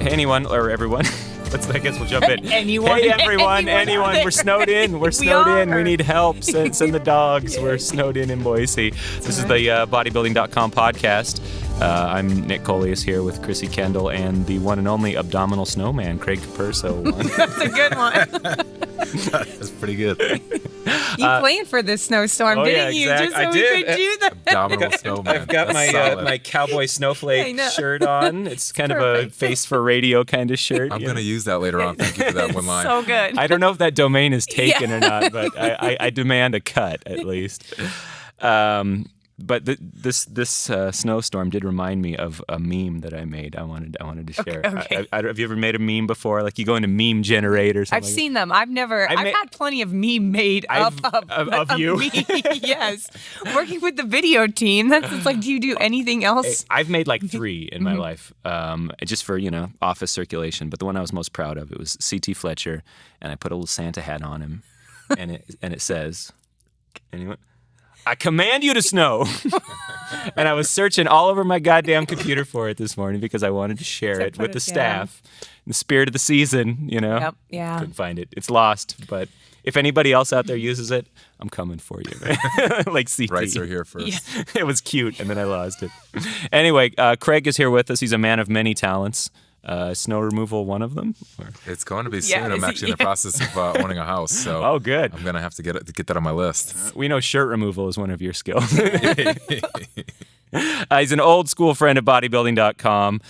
anyone or everyone. I guess we'll jump in. Anyone. Hey, everyone, anyone. We're snowed in. We're snowed in. We need help. Send the dogs. We're snowed in Boise. This is the Bodybuilding.com podcast. I'm Nick Coleus here with Krissy Kendall and the one and only Abdominal Snowman, Craig Capurso. That's a good one. That's pretty good. You planned for this snowstorm, didn't you? Exactly. Just so I we did. could do that. Abdominal Snowman. I've got my cowboy snowflake shirt on. It's kind of a face for radio kind of shirt. I'm going to use that later on. Thank you for that one line. So good. I don't know if that domain is taken or not, but I demand a cut at least. But this snowstorm did remind me of a meme that I made. I wanted to share. Okay. Have you ever made a meme before? Like you go into meme generator or something? I've seen them. I've had plenty of meme made up of you. Me. Yes. Working with the video team. It's like, do you do anything else? I've made like 3 in my life, just for, office circulation. But the one I was most proud of, it was C.T. Fletcher, and I put a little Santa hat on him, and it says, anyone? I command you to snow. And I was searching all over my goddamn computer for it this morning because I wanted to share it with the staff. In the spirit of the season, Yep, yeah. Couldn't find it. It's lost. But if anybody else out there uses it, I'm coming for you. Like CT. Rights are here first. Yeah. It was cute, and then I lost it. Anyway, Craig is here with us. He's a man of many talents. Snow removal, one of them? It's going to be soon. I'm actually in the process of owning a house, so oh, good. I'm going to have to get that on my list. We know shirt removal is one of your skills. He's an old school friend of Bodybuilding.com,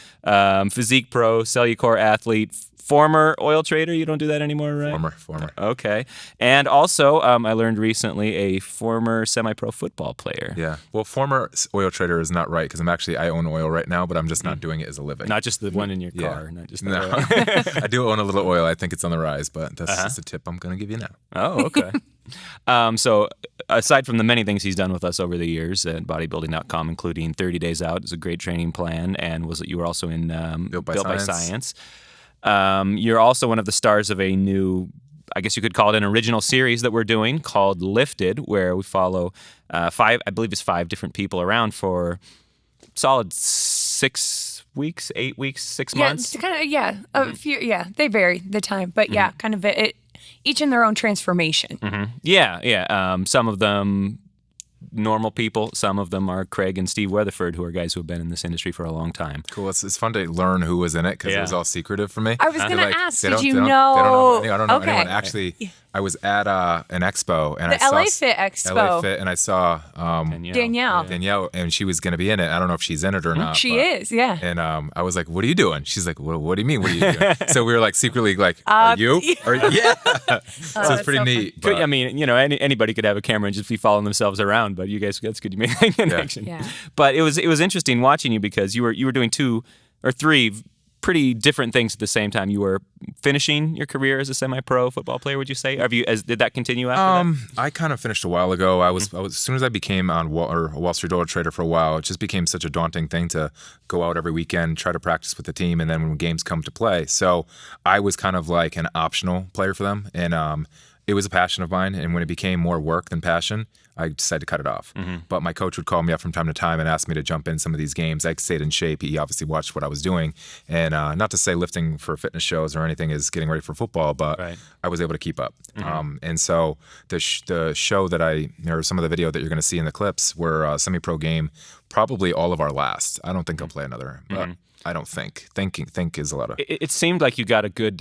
Physique pro, Cellucor athlete, former oil trader. You don't do that anymore, right? Former. Okay. And also, I learned recently, a former semi-pro football player. Yeah. Well, former oil trader is not right because I own oil right now, but I'm just not doing it as a living. Not just the one in your car. Not just the oil. I do own a little oil. I think it's on the rise, but that's just a tip I'm going to give you now. Oh, okay. So aside from the many things he's done with us over the years at Bodybuilding.com, including 30 Days Out, is a great training plan, and you were also in Built by Science. You're also one of the stars of a new, I guess you could call it an original series that we're doing called Lifted, where we follow 5 different people around for solid 6 weeks, 8 weeks, 6 months. A few. Yeah, they vary the time, but kind of it. Each in their own transformation. Mm-hmm. Yeah. Some of them normal people. Some of them are Craig and Steve Weatherford, who are guys who have been in this industry for a long time. Cool. It's fun to learn who was in it because it was all secretive for me. I was going to ask, did you know? know? I don't know anyone. Actually, I was at an expo. And the LA Fit Expo. LA Fit, and I saw Danielle, and she was going to be in it. I don't know if she's in it or not. She is, yeah. And I was like, what are you doing? She's like, what do you mean, what are you doing? So we were like secretly like, are you? So it's pretty neat. But, I mean, anybody could have a camera and just be following themselves around, but you guys, that's good you made that connection. Yeah. But it was interesting watching you because you were doing 2 or 3 pretty different things at the same time. You were finishing your career as a semi-pro football player, would you say? Did that continue after that? I kind of finished a while ago. I was as soon as I became a Wall Street Oil trader for a while, it just became such a daunting thing to go out every weekend, try to practice with the team, and then when games come to play. So I was kind of like an optional player for them, and it was a passion of mine. And when it became more work than passion, I decided to cut it off. Mm-hmm. But my coach would call me up from time to time and ask me to jump in some of these games. I stayed in shape. He obviously watched what I was doing. And not to say lifting for fitness shows or anything is getting ready for football, but I was able to keep up. Mm-hmm. And so the show that or some of the video that you're going to see in the clips were semi-pro game, probably all of our last. I don't think I'll play another, but I don't think. Think is a lot of... It seemed like you got a good...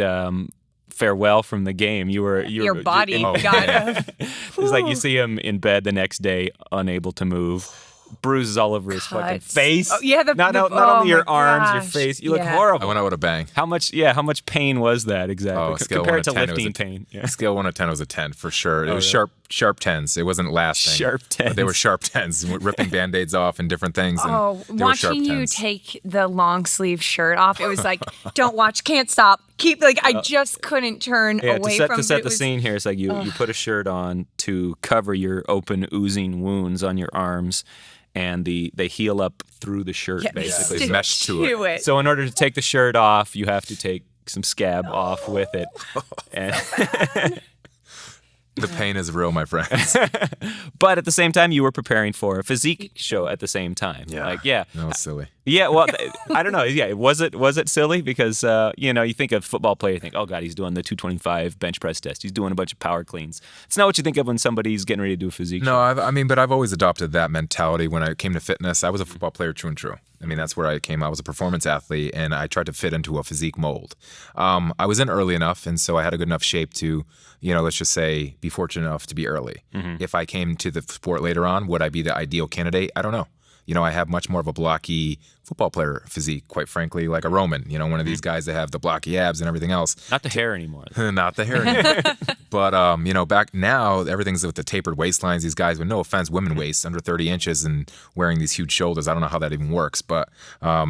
farewell from the game. Your body got It's like you see him in bed the next day, unable to move, bruises all over his fucking face. Oh, yeah, not only your arms, your face. You look horrible. I went out with a bang. How much pain was that exactly compared to lifting pain? Scale 1 to 10 was a 10 for sure. It was sharp 10s. It wasn't lasting. Sharp 10s. But they were sharp 10s, ripping Band-Aids off and different things. And watching you take the long sleeve shirt off, it was like, don't watch, can't stop. Keep I just couldn't turn away from it. To set the scene here, it's like you put a shirt on to cover your open, oozing wounds on your arms, and they heal up through the shirt, basically. It's meshed to it. So in order to take the shirt off, you have to take some scab off with it. And The pain is real, my friends. But at the same time, you were preparing for a physique show at the same time. That was silly. Yeah, well, I don't know. Yeah, was it silly? Because, you think of football player, you think, oh, God, he's doing the 225 bench press test. He's doing a bunch of power cleans. It's not what you think of when somebody's getting ready to do a physique show. But I've always adopted that mentality when I came to fitness. I was a football player true and true. I mean, that's where I came. I was a performance athlete, and I tried to fit into a physique mold. I was in early enough, and so I had a good enough shape to, let's just say, be fortunate enough to be early. If I came to the sport later on, would I be the ideal candidate? I don't know. I have much more of a blocky football player physique, quite frankly, like a Roman, one of these guys that have the blocky abs and everything else. Not the hair anymore. Not the hair anymore. But, back now, everything's with the tapered waistlines. These guys, with no offense, women waist under 30 inches and wearing these huge shoulders. I don't know how that even works, but, that's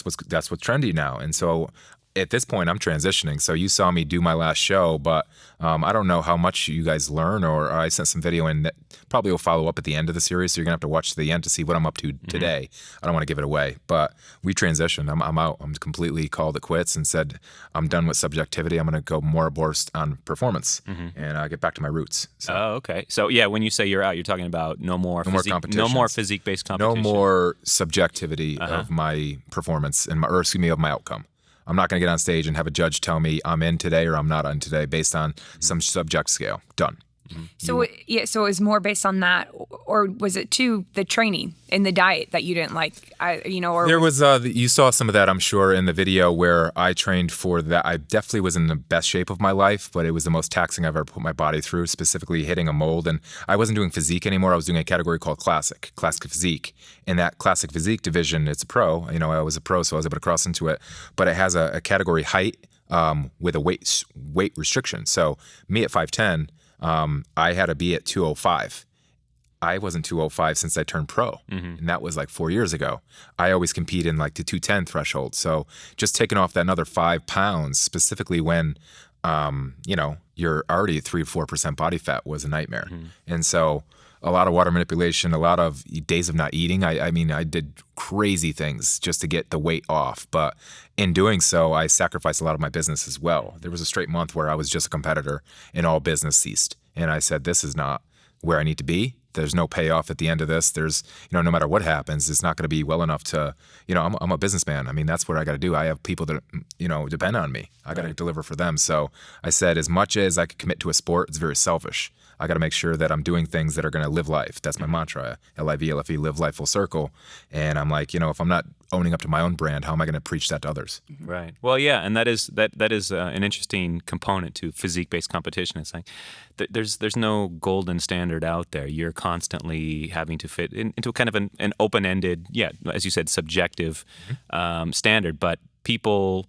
what's trendy now. And so at this point, I'm transitioning. So you saw me do my last show, but I don't know how much you guys learn, or I sent some video in that probably will follow up at the end of the series. So you're going to have to watch to the end to see what I'm up to today. I don't want to give it away, but we transitioned. I'm out. I'm completely called it quits and said, I'm done with subjectivity. I'm going to go more burst on performance and get back to my roots. So. Oh, okay. So yeah, when you say you're out, you're talking about no more physique-based competition. No more subjectivity of my performance and of my outcome. I'm not going to get on stage and have a judge tell me I'm in today or I'm not in today based on some subject scale. Done. So it was more based on that, or was it too the training and the diet that you didn't like? There was you saw some of that, I'm sure, in the video where I trained for that. I definitely was in the best shape of my life, but it was the most taxing I've ever put my body through, specifically hitting a mold. And I wasn't doing physique anymore. I was doing a category called classic physique. In that classic physique division, it's a pro. I was a pro, so I was able to cross into it. But it has a category height with a weight restriction. So me at 5'10", I had to be at 205. I wasn't 205 since I turned pro, and that was like 4 years ago. I always compete in like the 210 threshold. So just taking off that another 5 pounds, specifically when, you're already at 3-4% body fat, was a nightmare. And so a lot of water manipulation, a lot of days of not eating. I did crazy things just to get the weight off. But in doing so, I sacrificed a lot of my business as well. There was a straight month where I was just a competitor and all business ceased. And I said, this is not where I need to be. There's no payoff at the end of this. There's, no matter what happens, it's not going to be well enough to, I'm a businessman. I mean, that's what I got to do. I have people that, depend on me. I got to deliver for them. So I said, as much as I could commit to a sport, it's very selfish. I got to make sure that I'm doing things that are going to live life. That's my mantra, LIVE, live life full circle. And I'm like, if I'm not owning up to my own brand, how am I going to preach that to others? Right. Well, yeah, and that is an interesting component to physique-based competition. It's like there's no golden standard out there. You're constantly having to fit into kind of an open-ended, as you said, subjective standard. But people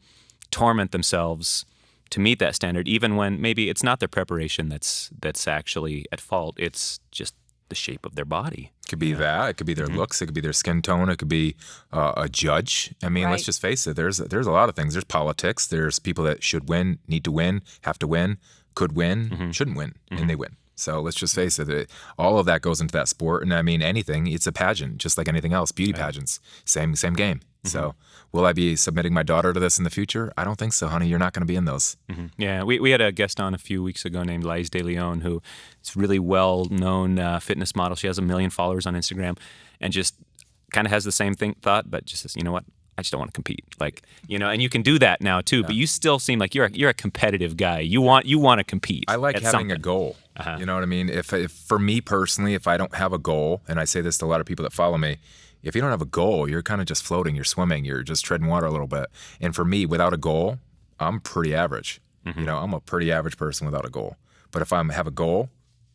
torment themselves to meet that standard, even when maybe it's not their preparation that's actually at fault. It's just the shape of their body. It could be that. It could be their looks. It could be their skin tone. It could be a judge. I mean, let's just face it. There's a lot of things. There's politics. There's people that should win, need to win, have to win, could win, shouldn't win, and they win. So let's just face it. All of that goes into that sport. And I mean, anything, it's a pageant, just like anything else. Beauty pageants, same game. So will I be submitting my daughter to this in the future? I don't think so, honey. You're not going to be in those. Yeah, we had a guest on a few weeks ago named Lise De Leon, who is a really well-known fitness model. She has 1 million followers on Instagram and just kind of has the same thought, but just says, you know what? I just don't want to compete. And you can do that now too, but you still seem like you're a competitive guy. You want to compete. I like having something. A goal. You know what I mean? If for me personally, if I don't have a goal, and I say this to a lot of people that follow me, if you don't have a goal, you're kind of just floating, you're swimming, you're just treading water a little bit. And for me, without a goal, I'm pretty average. I'm a pretty average person without a goal. But if I have a goal,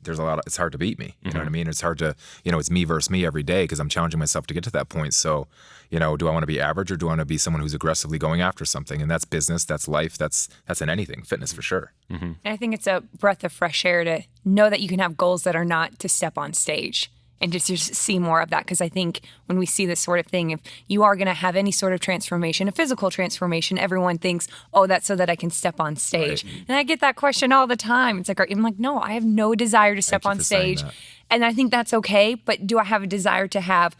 it's hard to beat me. You know what I mean? It's hard to, it's me versus me every day because I'm challenging myself to get to that point. So, do I want to be average or do I want to be someone who's aggressively going after something? And that's business, that's life, that's in anything, fitness for sure. And I think it's a breath of fresh air to know that you can have goals that are not to step on stage. And just see more of that, because I think when we see this sort of thing, if you are going to have any sort of transformation, a physical transformation, everyone thinks, oh, that's so that I can step on stage. Right. And I get that question all the time. It's like, I'm like, no, I have no desire to step on stage. And I think that's okay. But do I have a desire to have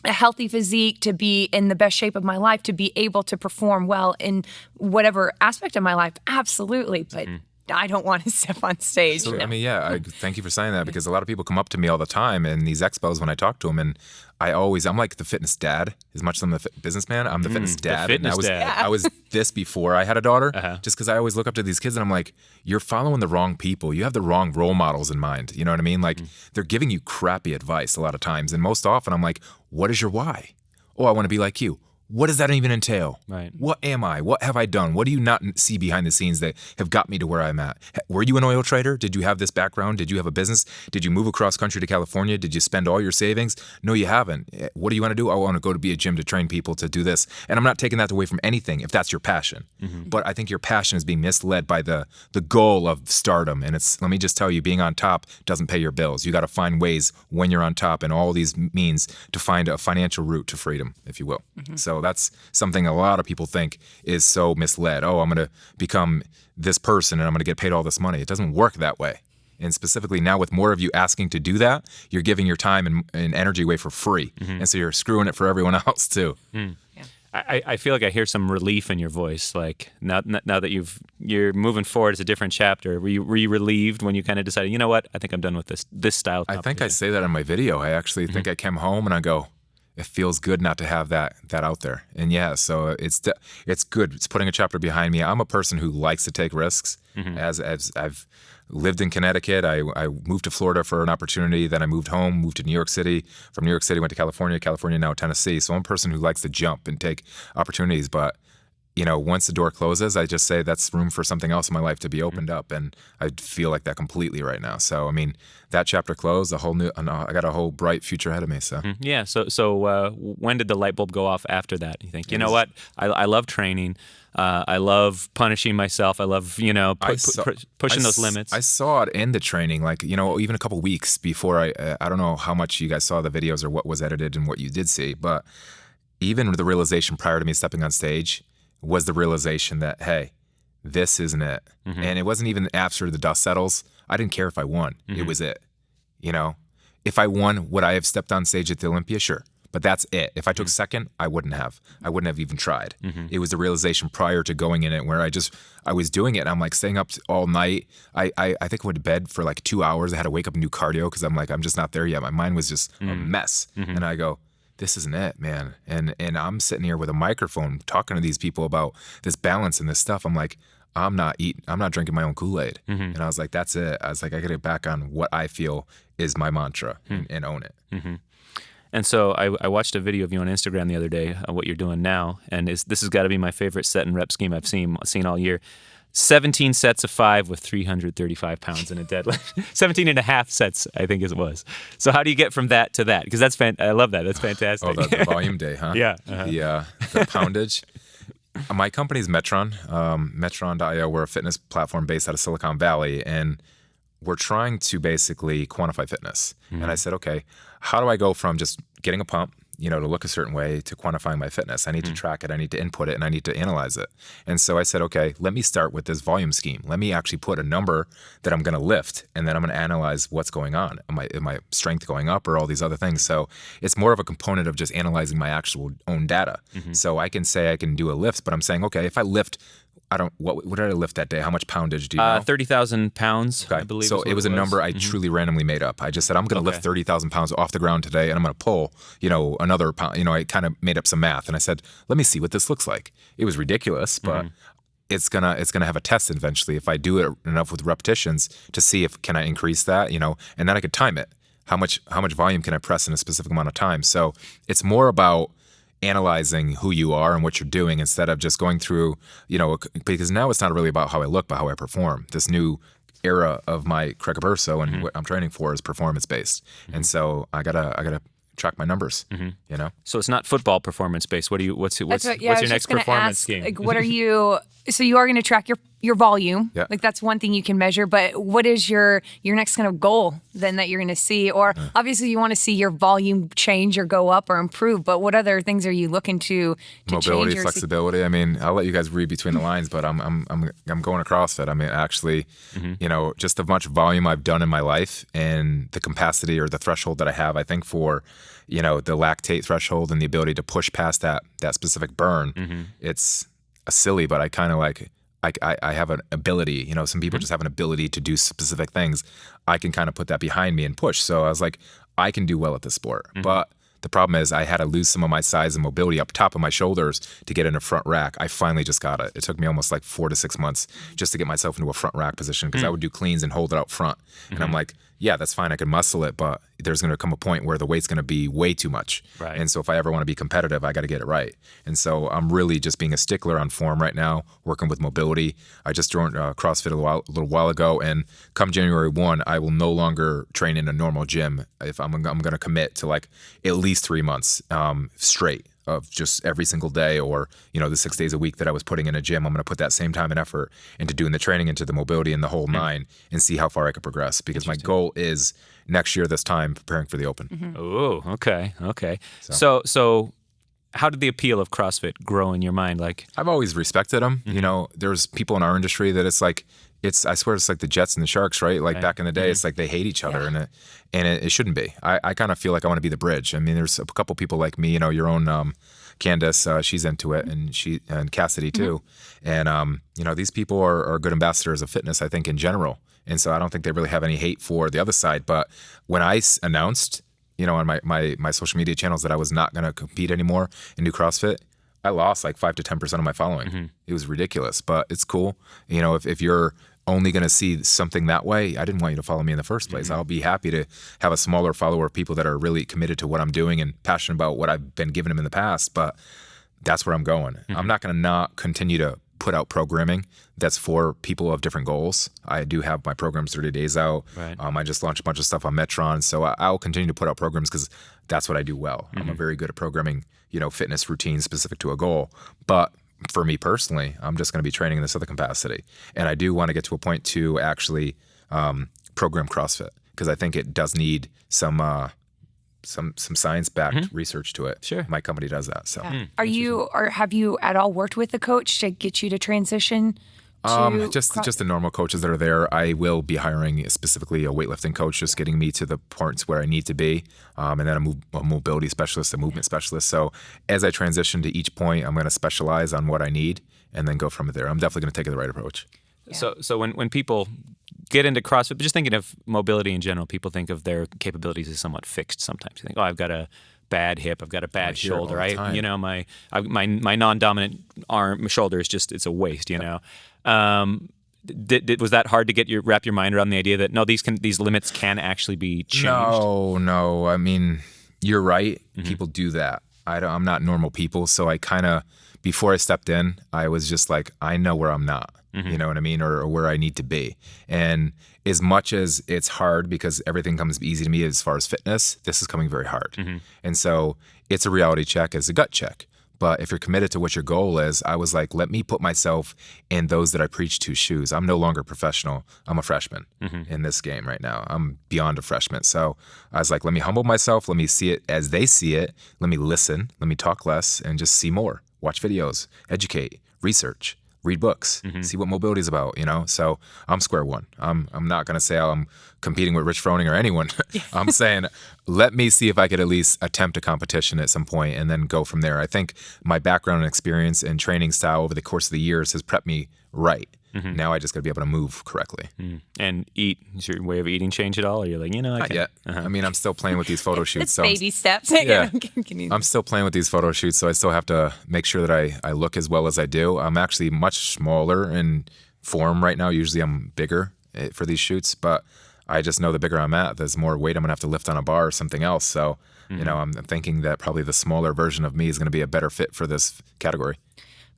a healthy physique, to be in the best shape of my life, to be able to perform well in whatever aspect of my life? Absolutely. But I don't want to step on stage. So, I mean, I thank you for saying that, because a lot of people come up to me all the time in these expos when I talk to them, and I'm like the fitness dad as much as I'm the businessman. I'm the fitness dad. I was this before I had a daughter, just because I always look up to these kids and I'm like, you're following the wrong people. You have the wrong role models in mind. You know what I mean? Like they're giving you crappy advice a lot of times. And most often I'm like, what is your why? Oh, I want to be like you. What does that even entail? Right. What am I? What have I done? What do you not see behind the scenes that have got me to where I'm at? Were you an oil trader? Did you have this background? Did you have a business? Did you move across country to California? Did you spend all your savings? No, you haven't. What do you want to do? I want to go to be a gym to train people to do this. And I'm not taking that away from anything if that's your passion. But I think your passion is being misled by the goal of stardom. And let me just tell you, being on top doesn't pay your bills. You got to find ways when you're on top and all these means to find a financial route to freedom, if you will. So that's something a lot of people think is so misled. Oh, I'm going to become this person and I'm going to get paid all this money. It doesn't work that way. And specifically now with more of you asking to do that, you're giving your time and energy away for free. And so you're screwing it for everyone else too. I feel like I hear some relief in your voice. Like now that you're moving forward, it's a different chapter. Were you relieved when you kind of decided, you know what, I think I'm done with this style of competition? I think I say that in my video. I actually think I came home and I go, it feels good not to have that out there. And so it's good. It's putting a chapter behind me. I'm a person who likes to take risks. As I've lived in Connecticut, I moved to Florida for an opportunity. Then I moved home, moved to New York City. From New York City, went to California, now Tennessee. So I'm a person who likes to jump and take opportunities. But once the door closes, I just say that's room for something else in my life to be opened up, and I feel like that completely right now. So I mean, that chapter closed. I got a whole bright future ahead of me. So yeah. So when did the light bulb go off after that? You think, you know what? I love training. I love punishing myself. I love pushing those limits. I saw it in the training, like even a couple weeks before. I don't know how much you guys saw the videos or what was edited and what you did see, but even the realization prior to me stepping on stage was the realization that, hey, this isn't it. And it wasn't even after the dust settles. I didn't care if I won. It was it. If I won, would I have stepped on stage at the Olympia? Sure. But that's it. If I took second, I wouldn't have. I wouldn't have even tried. It was the realization prior to going in it where I was doing it. And I'm like staying up all night. I think I went to bed for like 2 hours. I had to wake up and do cardio because I'm like, I'm just not there yet. My mind was just a mess. And I go, this isn't it, man. And I'm sitting here with a microphone talking to these people about this balance and this stuff. I'm like, I'm not drinking my own Kool-Aid. And I was like, that's it. I was like, I got to get back on what I feel is my mantra and own it. And so I watched a video of you on Instagram the other day, what you're doing now, and this has got to be my favorite set and rep scheme I've seen all year. 17 sets of 5 with 335 pounds in a deadlift. 17 and a half sets, I think it was. So how do you get from that to that? Because I love that. That's fantastic. Oh, the volume day, huh? Yeah. The poundage. My company's Metron, Metron.io. We're a fitness platform based out of Silicon Valley, and we're trying to basically quantify fitness. And I said, okay, how do I go from just getting a pump, to look a certain way to quantifying my fitness? I need to track it. I need to input it, and I need to analyze it. And so I said, okay, let me start with this volume scheme. Let me actually put a number that I'm going to lift, and then I'm going to analyze what's going on. Am my strength going up or all these other things? So it's more of a component of just analyzing my actual own data. So I can say I can do a lift, but I'm saying, okay, if I lift, what did I lift that day? How much poundage do you know? 30,000 pounds, okay. I believe. So it was a number I truly randomly made up. I just said, I'm going to lift 30,000 pounds off the ground today, and I'm going to pull, another pound. I kind of made up some math, and I said, let me see what this looks like. It was ridiculous, but it's gonna have a test eventually if I do it enough with repetitions to see if can I increase that, and then I could time it. How much volume can I press in a specific amount of time? So it's more about analyzing who you are and what you're doing instead of just going through, because now it's not really about how I look, but how I perform. This new era of my Capurso and what I'm training for is performance based. And so I gotta track my numbers, So it's not football performance based. What's your next performance scheme? Like, what are you? So you are going to track your volume. Yeah. Like that's one thing you can measure. But what is your next kind of goal then that you're going to see? Or obviously you want to see your volume change or go up or improve. But what other things are you looking to mobility, change? Flexibility. I mean, I'll let you guys read between the lines, but I'm going to CrossFit. I mean, actually, just the much volume I've done in my life and the capacity or the threshold that I have, I think for, the lactate threshold and the ability to push past that specific burn, it's silly, but I kind of I have an ability. Some people just have an ability to do specific things. I can kind of put that behind me and push. So I was like, I can do well at this sport. But the problem is I had to lose some of my size and mobility up top of my shoulders to get in a front rack. I finally just got it. It took me almost like 4 to 6 months just to get myself into a front rack position because I would do cleans and hold it out front. And I'm like, yeah, that's fine. I can muscle it, but there's going to come a point where the weight's going to be way too much. Right. And so if I ever want to be competitive, I got to get it right. And so I'm really just being a stickler on form right now, working with mobility. I just joined CrossFit a little while ago, and come January 1, I will no longer train in a normal gym. If I'm going to commit to like at least 3 months straight of just every single day, or the 6 days a week that I was putting in a gym, I'm going to put that same time and effort into doing the training, into the mobility and the whole nine, and see how far I could progress. Because my goal is next year this time preparing for the Open. Oh, okay. So how did the appeal of CrossFit grow in your mind? Like, I've always respected them. There's people in our industry that it's like, I swear it's like the Jets and the Sharks, right? Like back in the day, it's like they hate each other, and it shouldn't be. I kind of feel like I want to be the bridge. I mean, there's a couple people like me, your own Candace, she's into it, and Cassidy too. And these people are good ambassadors of fitness, I think, in general. And so I don't think they really have any hate for the other side. But when I announced, on my social media channels that I was not going to compete anymore and do CrossFit, I lost like 5 to 10% of my following. It was ridiculous, but it's cool. If you're only going to see something that way, I didn't want you to follow me in the first place. I'll be happy to have a smaller follower of people that are really committed to what I'm doing and passionate about what I've been giving them in the past, but that's where I'm going. I'm not going to not continue to put out programming that's for people of different goals. I do have my programs 30 days out. Right. I just launched a bunch of stuff on Metron, so I'll continue to put out programs because that's what I do well. I'm very good at programming, fitness routines specific to a goal. But for me personally, I'm just going to be training in this other capacity. And I do want to get to a point to actually program CrossFit because I think it does need some science-backed research to it. Sure. My company does that. So, have you at all worked with a coach to get you to transition? Just the normal coaches that are there. I will be hiring specifically a weightlifting coach, just getting me to the points where I need to be, and then a mobility specialist, a movement specialist. So as I transition to each point, I'm going to specialize on what I need and then go from there. I'm definitely going to take the right approach. Yeah. So when people get into CrossFit, but just thinking of mobility in general, people think of their capabilities as somewhat fixed sometimes. You think, I've got a bad hip, I've got a bad shoulder. My non-dominant shoulder is just, it's a waste, Was that hard to wrap your mind around the idea that no, these limits can actually be changed? No. I mean, you're right. People do that. I'm not normal people, so I kind of, before I stepped in, I was just like, I know where I'm not. You know what I mean? Or where I need to be. And as much as it's hard because everything comes easy to me as far as fitness, this is coming very hard. And so it's a reality check, it's a gut check. But if you're committed to what your goal is, I was like, let me put myself in those that I preach to shoes. I'm no longer professional. I'm a freshman in this game right now. I'm beyond a freshman. So I was like, let me humble myself. Let me see it as they see it. Let me listen. Let me talk less and just see more. Watch videos, educate, research, read books, see what mobility is about, So I'm square one. I'm not going to say I'm competing with Rich Froning or anyone. I'm saying, let me see if I could at least attempt a competition at some point and then go from there. I think my background and experience and training style over the course of the years has prepped me right. Now I just got to be able to move correctly. And eat. Is your way of eating change at all? Or you're like, Not yet. I mean, I'm still playing with these photo shoots. It's baby steps. Yeah. I'm still playing with these photo shoots, so I still have to make sure that I look as well as I do. I'm actually much smaller in form right now. Usually I'm bigger for these shoots, but I just know the bigger I'm at, there's more weight I'm going to have to lift on a bar or something else. So, I'm thinking that probably the smaller version of me is going to be a better fit for this category.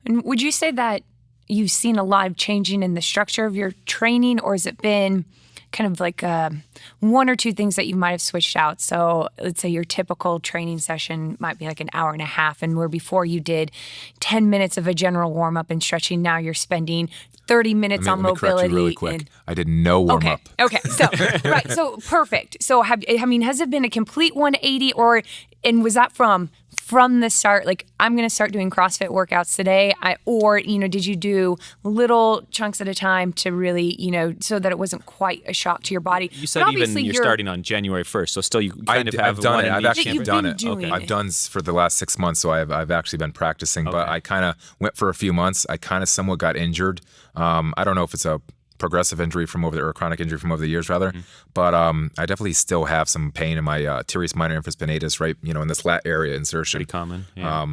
And would you say that you've seen a lot of changing in the structure of your training, or has it been kind of like one or two things that you might have switched out? So let's say your typical training session might be like an hour and a half, and where before you did 10 minutes of a general warm-up and stretching, now you're spending 30 minutes on mobility. Let me correct you really quick. I did no warm-up. Okay. So, right. So perfect. So has it been a complete 180, and was that from from the start, like, I'm going to start doing CrossFit workouts today? Or, did you do little chunks at a time to really, so that it wasn't quite a shock to your body? You said even you're starting on January 1st, so still you kind of have I've done one it. in I've each actually camper. done it. Okay. I've done for the last 6 months, so I've actually been practicing. But I kind of went for a few months. I kind of somewhat got injured. I don't know if it's a progressive injury or a chronic injury from over the years rather, but I definitely still have some pain in my teres minor infraspinatus, right, in this lat area insertion. Pretty common. Yeah.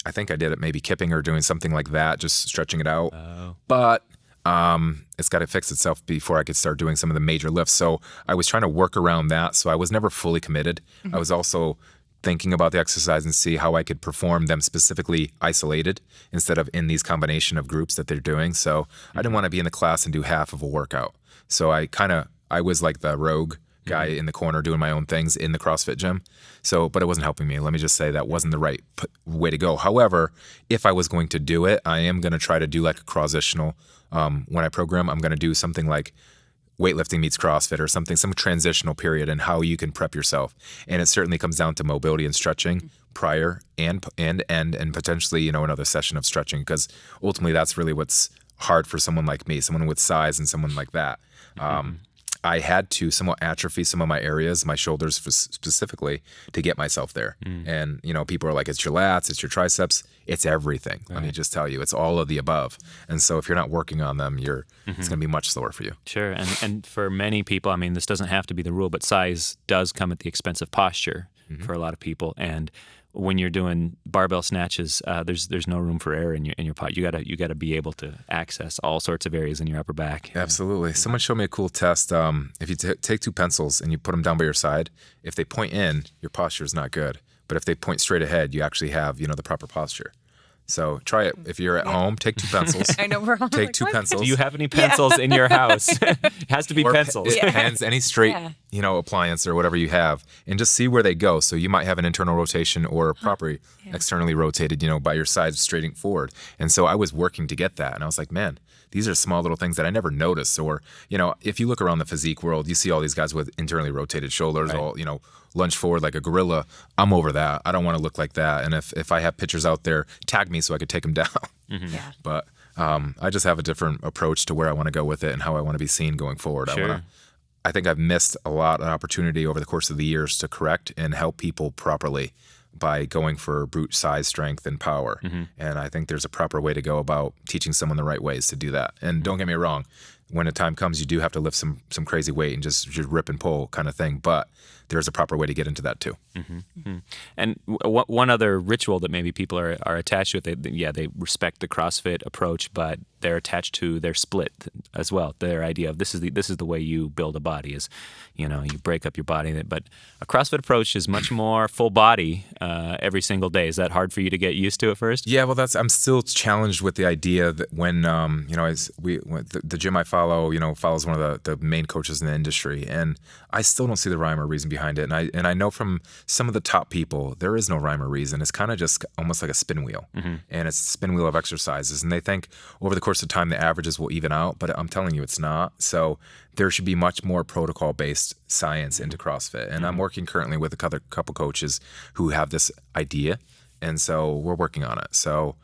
I think I did it maybe kipping or doing something like that, just stretching it out. But it's got to fix itself before I could start doing some of the major lifts. So I was trying to work around that. So I was never fully committed. I was also thinking about the exercise and see how I could perform them specifically isolated instead of in these combination of groups that they're doing. So I didn't want to be in the class and do half of a workout. So I was like the rogue guy in the corner doing my own things in the CrossFit gym. So, but it wasn't helping me. Let me just say that wasn't the right way to go. However, if I was going to do it, I am going to try to do like a cross-sectional. When I program, I'm going to do something like weightlifting meets CrossFit or something, some transitional period and how you can prep yourself. And it certainly comes down to mobility and stretching prior and potentially, another session of stretching, because ultimately that's really what's hard for someone like me, someone with size and someone like that. I had to somewhat atrophy some of my areas, my shoulders specifically, to get myself there. And, people are like, it's your lats, it's your triceps, it's everything. Right. Let me just tell you, it's all of the above. And so if you're not working on them, it's going to be much slower for you. Sure. And for many people, I mean, this doesn't have to be the rule, but size does come at the expense of posture for a lot of people. And when you're doing barbell snatches, there's no room for error in your pot. You gotta be able to access all sorts of areas in your upper back. Absolutely. Someone showed me a cool test. If you take two pencils and you put them down by your side, if they point in, your posture is not good. But if they point straight ahead, you actually have the proper posture. So try it. If you're at home, take two pencils. I know we're all Take like, two what? pencils. Do you have any pencils in your house? It has to be pencils. Pens, any straight, appliance or whatever you have, and just see where they go. So you might have an internal rotation or properly externally rotated, by your side straight forward. And so I was working to get that, and I was like, man, these are small little things that I never noticed. Or, if you look around the physique world, you see all these guys with internally rotated shoulders, all, lunge forward like a gorilla. I'm over that. I don't want to look like that. And if I have pictures out there, tag me so I could take them down. But I just have a different approach to where I want to go with it and how I want to be seen going forward. Sure. I think I've missed a lot of opportunity over the course of the years to correct and help people properly by going for brute size, strength, and power. And I think there's a proper way to go about teaching someone the right ways to do that. And don't get me wrong, when a time comes, you do have to lift some crazy weight and just rip and pull kind of thing. But there's a proper way to get into that too. And one other ritual that maybe people are attached to it, they respect the CrossFit approach, but they're attached to their split as well. Their idea of this is the way you build a body is, you break up your body. But a CrossFit approach is much more full body every single day. Is that hard for you to get used to at first? Yeah, well, I'm still challenged with the idea that when the gym I follow, follows one of the main coaches in the industry, and I still don't see the rhyme or reason behind it. And I know from some of the top people, there is no rhyme or reason. It's kind of just almost like a spin wheel, and it's a spin wheel of exercises. And they think over the course of time, the averages will even out, but I'm telling you, it's not. So there should be much more protocol-based science into CrossFit. And I'm working currently with a couple coaches who have this idea. And so we're working on it. So,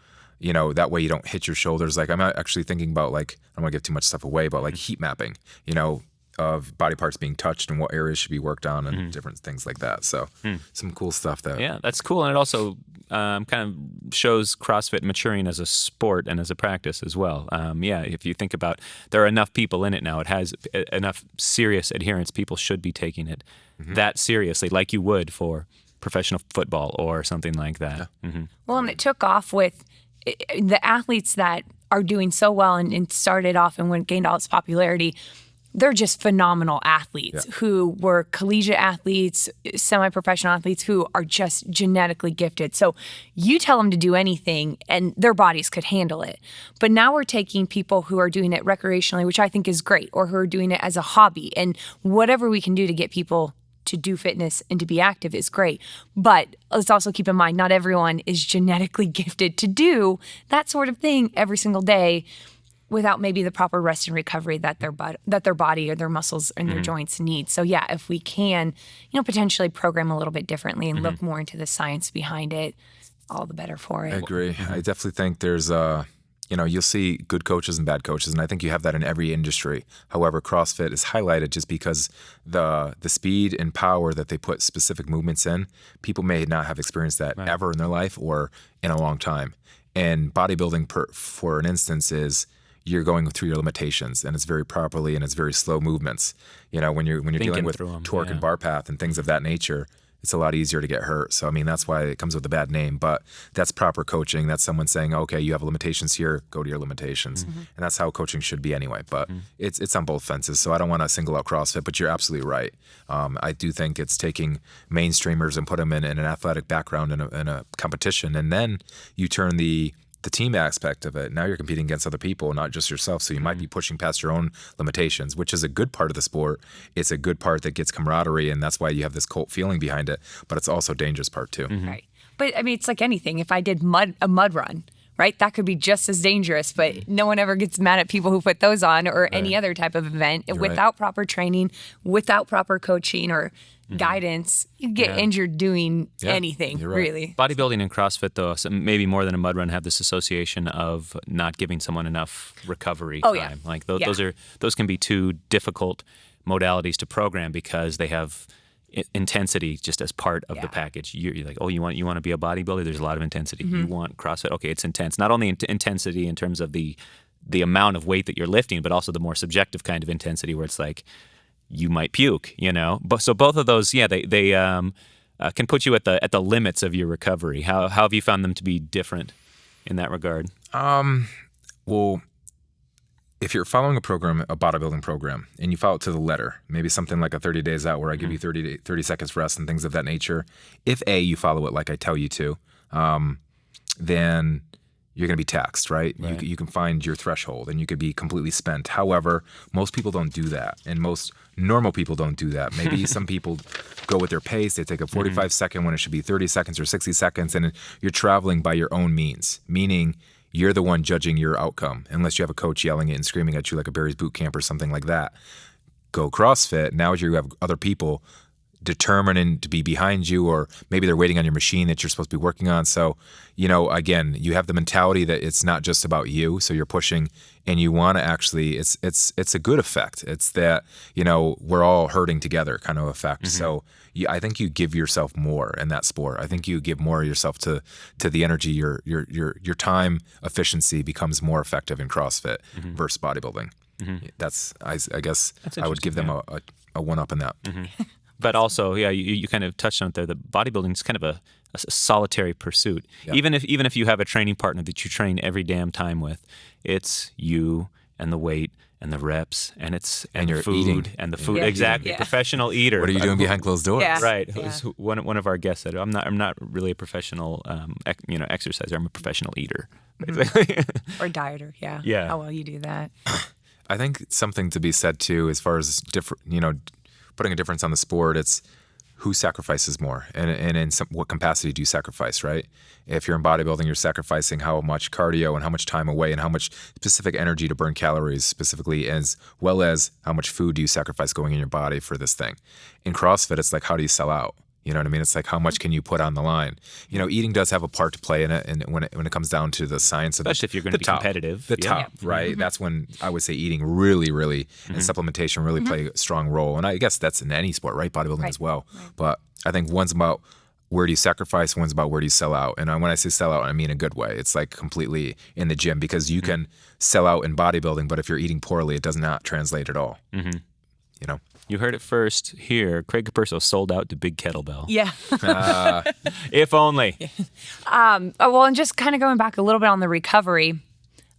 that way you don't hit your shoulders. Like I'm actually thinking about I don't want to give too much stuff away, but heat mapping, of body parts being touched and what areas should be worked on and different things like that. So some cool stuff there. Yeah, that's cool. And it also kind of shows CrossFit maturing as a sport and as a practice as well. If you think about, there are enough people in it now. It has enough serious adherence. People should be taking it that seriously, like you would for professional football or something like that. Yeah. Well, and it took off with the athletes that are doing so well and started off and gained all its popularity. They're just phenomenal athletes who were collegiate athletes, semi-professional athletes who are just genetically gifted. So you tell them to do anything and their bodies could handle it. But now we're taking people who are doing it recreationally, which I think is great, or who are doing it as a hobby. And whatever we can do to get people to do fitness and to be active is great. But let's also keep in mind, not everyone is genetically gifted to do that sort of thing every single day. without maybe the proper rest and recovery that their body or their muscles and their joints need. So yeah, if we can, potentially program a little bit differently and look more into the science behind it, all the better for it. I agree. I definitely think there's you'll see good coaches and bad coaches, and I think you have that in every industry. However, CrossFit is highlighted just because the speed and power that they put specific movements in, people may not have experienced that ever in their life or in a long time. And bodybuilding, for an instance, is you're going through your limitations, and it's very properly, and it's very slow movements. When you're dealing with torque and bar path and things of that nature, it's a lot easier to get hurt. So, I mean, that's why it comes with a bad name. But that's proper coaching. That's someone saying, okay, you have limitations here, go to your limitations. And that's how coaching should be anyway. But it's on both fences. So I don't want to single out CrossFit, but you're absolutely right. I do think it's taking mainstreamers and put them in an athletic background in a competition. And then you turn the team aspect of it. Now you're competing against other people, not just yourself. So you might be pushing past your own limitations, which is a good part of the sport. It's a good part that gets camaraderie, and that's why you have this cult feeling behind it. But it's also a dangerous part too. Right. But I mean, it's like anything. If I did a mud run, right, that could be just as dangerous. But no one ever gets mad at people who put those on, or any other type of event without proper training, without proper coaching or guidance. You get injured doing anything, really. Bodybuilding and CrossFit, though, maybe more than a mud run, have this association of not giving someone enough recovery time. Yeah. Like those can be two difficult modalities to program because they have intensity just as part of the package. You're like, oh, you want to be a bodybuilder? There's a lot of intensity. You want CrossFit? Okay, it's intense. Not only intensity in terms of the amount of weight that you're lifting, but also the more subjective kind of intensity where it's like, you might puke, But so both of those, they can put you at the limits of your recovery. How have you found them to be different in that regard? Well, if you're following a bodybuilding program, and you follow it to the letter, maybe something like a 30 days out where I give you 30 seconds rest and things of that nature. If you follow it like I tell you to, then you're going to be taxed, right? You can find your threshold and you could be completely spent. However, most people don't do that, and most normal people don't do that. Maybe some people go with their pace. They take a 45-second when it should be 30 seconds or 60 seconds, and you're traveling by your own means, meaning you're the one judging your outcome, unless you have a coach yelling it and screaming at you like a Barry's Boot Camp or something like that. Go CrossFit, now you have other people determined to be behind you, or maybe they're waiting on your machine that you're supposed to be working on. So, again, you have the mentality that it's not just about you. So you're pushing, and you want to actually, it's a good effect. It's that, we're all hurting together kind of effect. So I think you give yourself more in that sport. I think you give more of yourself to the energy. Your time efficiency becomes more effective in CrossFit versus bodybuilding. That's, I guess I would give them a one-up in that. But also, you kind of touched on it there. That bodybuilding is kind of a solitary pursuit. Yeah. Even if you have a training partner that you train every damn time with, it's you and the weight and the reps and your food eating. And the food. Yeah. Exactly, professional eater. What are you doing behind closed doors? Yeah. Right. Yeah. One of our guests said, "I'm not really a professional, exerciser. I'm a professional eater, basically." Or dieter. Yeah. Yeah. How well you do that. I think something to be said too, as far as different, putting a difference on the sport, it's who sacrifices more and in what capacity do you sacrifice, right? If you're in bodybuilding, you're sacrificing how much cardio and how much time away and how much specific energy to burn calories specifically, as well as how much food do you sacrifice going in your body for this thing. In CrossFit, it's like, how do you sell out? You know what I mean? It's like, how much can you put on the line? Eating does have a part to play in it, and when it comes down to the science of especially if you're going to be competitive. The top, right? That's when I would say eating really, really, and supplementation really play a strong role. And I guess that's in any sport, right? Bodybuilding as well. Right. But I think one's about where do you sacrifice, one's about where do you sell out. And when I say sell out, I mean a good way. It's like completely in the gym, because you can sell out in bodybuilding, but if you're eating poorly, it does not translate at all. You heard it first here. Craig Capurso sold out to Big Kettlebell. Yeah. If only. Well, and just kind of going back a little bit on the recovery,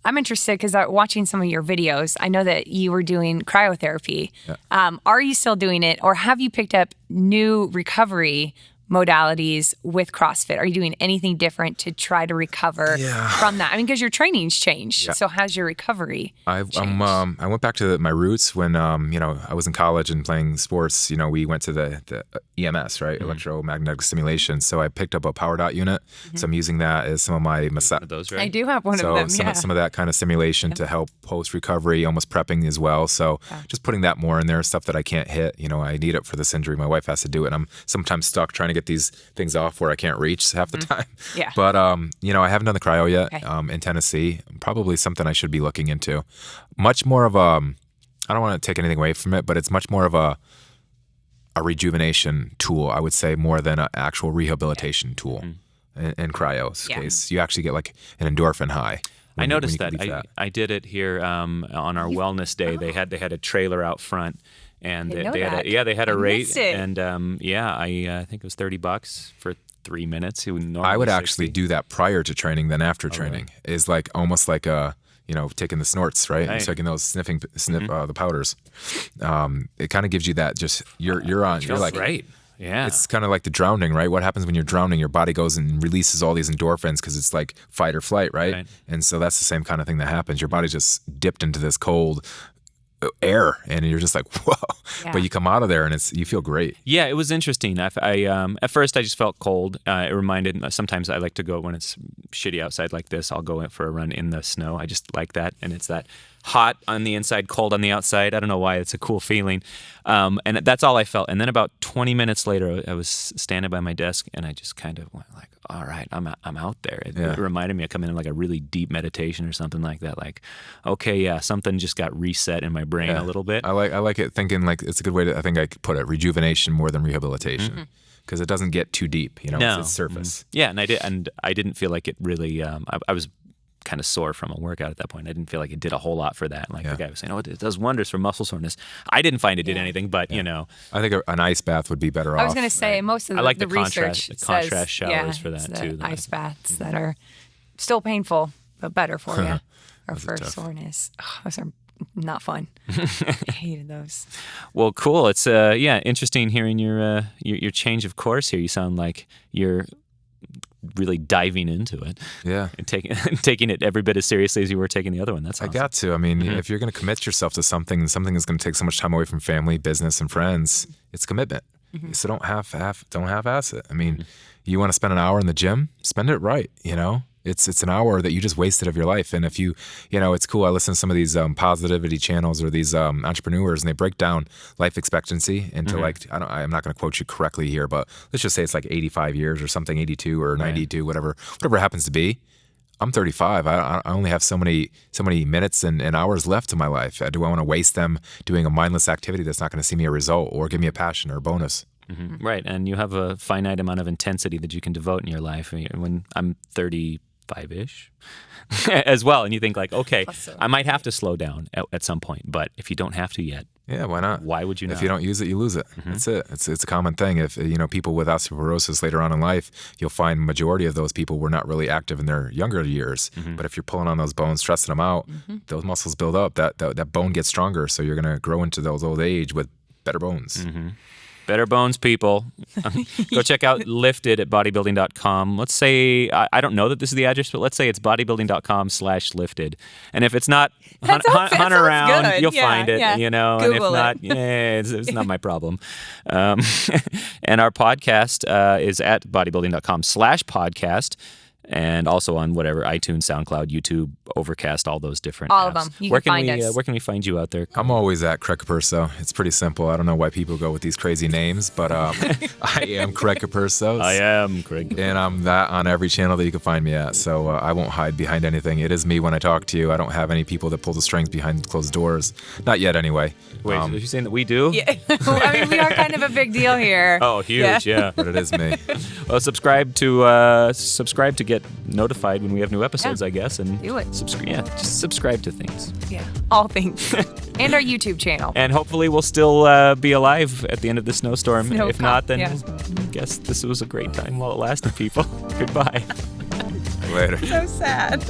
I'm interested because watching some of your videos, I know that you were doing cryotherapy. Yeah. Are you still doing it, or have you picked up new recovery modalities with CrossFit? Are you doing anything different to try to recover from that? I mean, because your training's changed. Yeah. So how's your recovery changed? I went back to my roots when, I was in college and playing sports. We went to the EMS, right? Electromagnetic stimulation. So I picked up a power dot unit. So I'm using that as some of my massage. Those, right? I do have one of them. Some of that kind of stimulation to help post-recovery, almost prepping as well. So just putting that more in there, stuff that I can't hit. I need it for this injury. My wife has to do it. And I'm sometimes stuck trying to get these things off where I can't reach half the time. Yeah. But, I haven't done the cryo yet in Tennessee. Probably something I should be looking into. Much more of I don't want to take anything away from it, but it's much more of a rejuvenation tool, I would say, more than an actual rehabilitation tool. In cryo's case, you actually get like an endorphin high. I noticed that. I did it here on our wellness day. They had a trailer out front, and they had a rate, and I think it was $30 for 3 minutes. I would actually do that prior to training than after training. Right. Is like almost like taking the snorts, right? Right. Taking those sniff the powders. It kind of gives you that just you're on. You're like great. Yeah. It's kind of like the drowning, right? What happens when you're drowning? Your body goes and releases all these endorphins because it's like fight or flight, right? And so that's the same kind of thing that happens. Your body just dipped into this cold air and you're just like, whoa. Yeah. But you come out of there and you feel great. Yeah, it was interesting. I at first I just felt cold. It reminded, sometimes I like to go when it's shitty outside like this, I'll go for a run in the snow. I just like that. And it's that hot on the inside, cold on the outside. I don't know why. It's a cool feeling. And that's all I felt. And then about 20 minutes later, I was standing by my desk and I just kind of went like, all right, I'm out there. It reminded me of coming in like a really deep meditation or something like that. Like, okay, something just got reset in my brain a little bit. I like it thinking like it's a good way to, I think I could put it, rejuvenation more than rehabilitation. Because it doesn't get too deep, it's surface. Yeah, and I didn't feel like it really, I was kind of sore from a workout at that point. I didn't feel like it did a whole lot for that. Like the guy was saying, it does wonders for muscle soreness. I didn't find it did anything, but I think an ice bath would be better off. I was going to say most of I like the research contrast showers for that too. Ice baths that are still painful, but better for you or for soreness. Oh, those are not fun. I hated those. Well, cool. It's interesting hearing your change of course here. You sound like you're really diving into it. Yeah. And taking it every bit as seriously as you were taking the other one. That's awesome. I got to. I mean, if you're going to commit yourself to something that's going to take so much time away from family, business, and friends, it's commitment. So don't half-ass it. I mean, you want to spend an hour in the gym, spend it right, It's an hour that you just wasted of your life. And if you, it's cool. I listen to some of these positivity channels or these entrepreneurs, and they break down life expectancy into I'm not going to quote you correctly here, but let's just say it's like 85 years or something, 82 or 92, whatever it happens to be. I'm 35. I only have so many minutes and hours left in my life. Do I want to waste them doing a mindless activity that's not going to see me a result or give me a passion or a bonus? Right. And you have a finite amount of intensity that you can devote in your life. When I'm 35-ish as well, and you think like, okay, I might have to slow down at some point, but if you don't have to yet, why not? Why would you not? If you don't use it, you lose it. That's it. It's a common thing. If people with osteoporosis later on in life, you'll find majority of those people were not really active in their younger years. But if you're pulling on those bones, stressing them out, those muscles build up. That bone gets stronger, so you're going to grow into those old age with better bones. Better bones, people. Go check out Lifted at Bodybuilding.com. Let's say, I don't know that this is the address, but let's say it's Bodybuilding.com/lifted. And if it's not, hunt around, good. You'll find it, Google and if not, it's not my problem. And our podcast is at Bodybuilding.com/podcast. And also on whatever, iTunes, SoundCloud, YouTube, Overcast, all those different all apps. Of them. You can find us. Where can we find you out there? I'm always at Capurso. It's pretty simple. I don't know why people go with these crazy names, but I am Capurso. I am Craig. And I'm that on every channel that you can find me at. So I won't hide behind anything. It is me when I talk to you. I don't have any people that pull the strings behind closed doors. Not yet, anyway. Wait, are you saying that we do? Yeah. I mean, we are kind of a big deal here. Oh, huge, yeah. But it is me. Well, subscribe to get notified when we have new episodes, I guess, and do it. Just subscribe to things. Yeah, all things, and our YouTube channel. And hopefully, we'll still be alive at the end of the snowstorm. If not, then I guess this was a great time while it lasted. People, goodbye. Later. So sad.